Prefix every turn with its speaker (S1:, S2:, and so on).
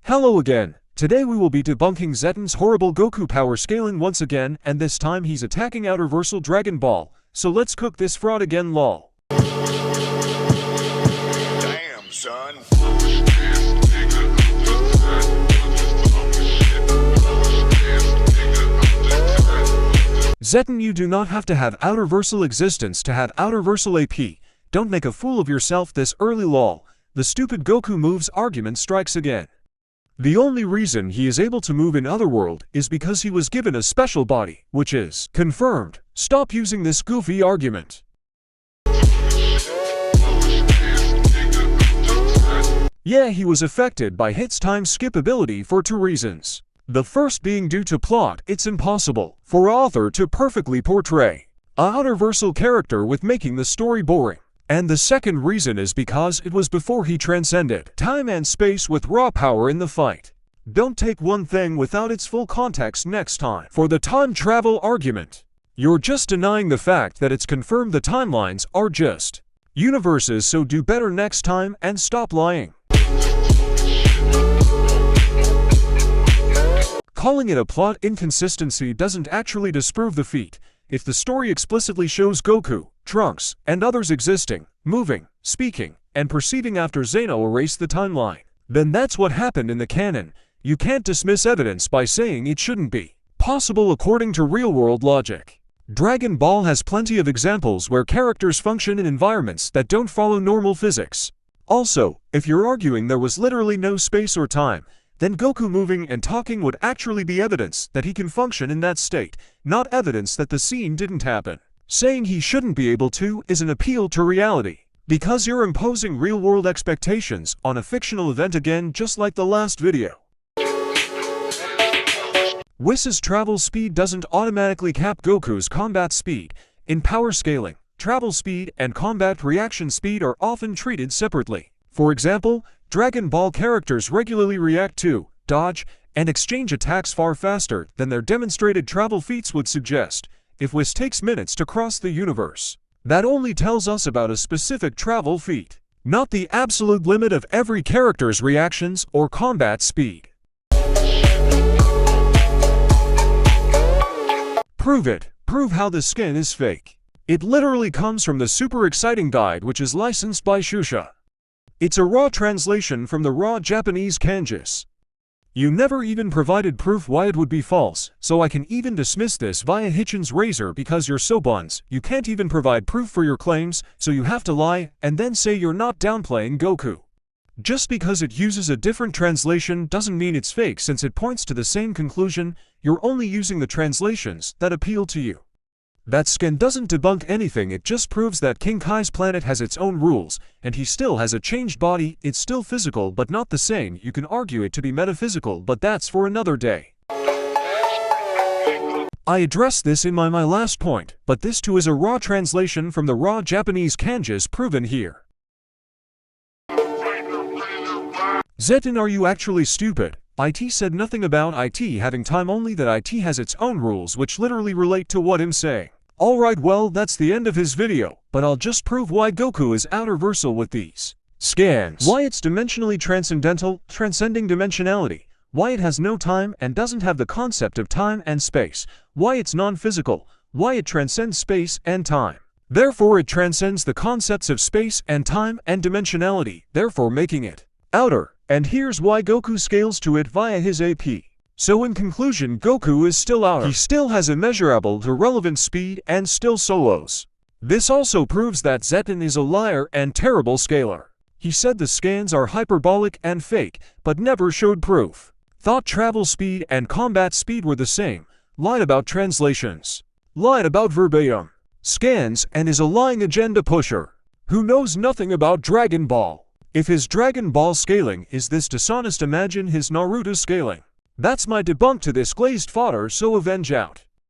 S1: Hello again. Today we will be debunking Zetan's horrible Goku power scaling once again, and this time he's attacking Outerversal Dragon Ball. So let's cook this fraud again, lol.
S2: Damn, son.
S1: Zetan, you do not have to have Outerversal existence to have Outerversal AP. Don't make a fool of yourself this early, lol. The stupid Goku moves argument strikes again. The only reason he is able to move in Otherworld is because he was given a special body, which is confirmed. Stop using this goofy argument. Yeah, he was affected by hits time skip ability for two reasons. The first being due to plot. It's impossible for author to perfectly portray a Outerversal character with making the story boring. And the second reason is because it was before he transcended time and space with raw power in the fight. Don't take one thing without its full context next time. For the time travel argument, you're just denying the fact that it's confirmed the timelines are just universes, so do better next time and stop lying. Calling it a plot inconsistency doesn't actually disprove the feat. If the story explicitly shows Goku, Trunks, and others existing, moving, speaking, and perceiving after Zeno erased the timeline, then that's what happened in the canon. You can't dismiss evidence by saying it shouldn't be possible according to real-world logic. Dragon Ball has plenty of examples where characters function in environments that don't follow normal physics. Also, if you're arguing there was literally no space or time, then Goku moving and talking would actually be evidence that he can function in that state, not evidence that the scene didn't happen. Saying he shouldn't be able to is an appeal to reality, because you're imposing real-world expectations on a fictional event again, just like the last video. Whis' travel speed doesn't automatically cap Goku's combat speed. In power scaling, travel speed and combat reaction speed are often treated separately. For example, Dragon Ball characters regularly react to, dodge, and exchange attacks far faster than their demonstrated travel feats would suggest. If Whis takes minutes to cross the universe, that only tells us about a specific travel feat, not the absolute limit of every character's reactions or combat speed. Prove it. Prove how the skin is fake. It literally comes from the Super Exciting Guide, which is licensed by Shusha. It's a raw translation from the raw Japanese kanjis. You never even provided proof why it would be false, so I can even dismiss this via Hitchin's razor because you're so buns. You can't even provide proof for your claims, so you have to lie and then say you're not downplaying Goku. Just because it uses a different translation doesn't mean it's fake, since it points to the same conclusion. You're only using the translations that appeal to you. That skin doesn't debunk anything, it just proves that King Kai's planet has its own rules, and he still has a changed body. It's still physical but not the same. You can argue it to be metaphysical, but that's for another day. I addressed this in my last point, but this too is a raw translation from the raw Japanese kanjis proven here. Zetan, are you actually stupid? IT said nothing about IT having time, only that IT has its own rules which literally relate to what I'm saying. Alright, well, that's the end of his video, but I'll just prove why Goku is Outerversal with these scans. Why it's dimensionally transcendental, transcending dimensionality. Why it has no time and doesn't have the concept of time and space. Why it's non-physical. Why it transcends space and time. Therefore it transcends the concepts of space and time and dimensionality, therefore making it outer. And here's why Goku scales to it via his AP. So in conclusion, Goku is still outer. He still has immeasurable to relevant speed and still solos. This also proves that Zetan is a liar and terrible scaler. He said the scans are hyperbolic and fake, but never showed proof. Thought travel speed and combat speed were the same. Lied about translations. Lied about verbatim scans and is a lying agenda pusher who knows nothing about Dragon Ball. If his Dragon Ball scaling is this dishonest, imagine his Naruto scaling. That's my debunk to this glazed fodder, so avenge out.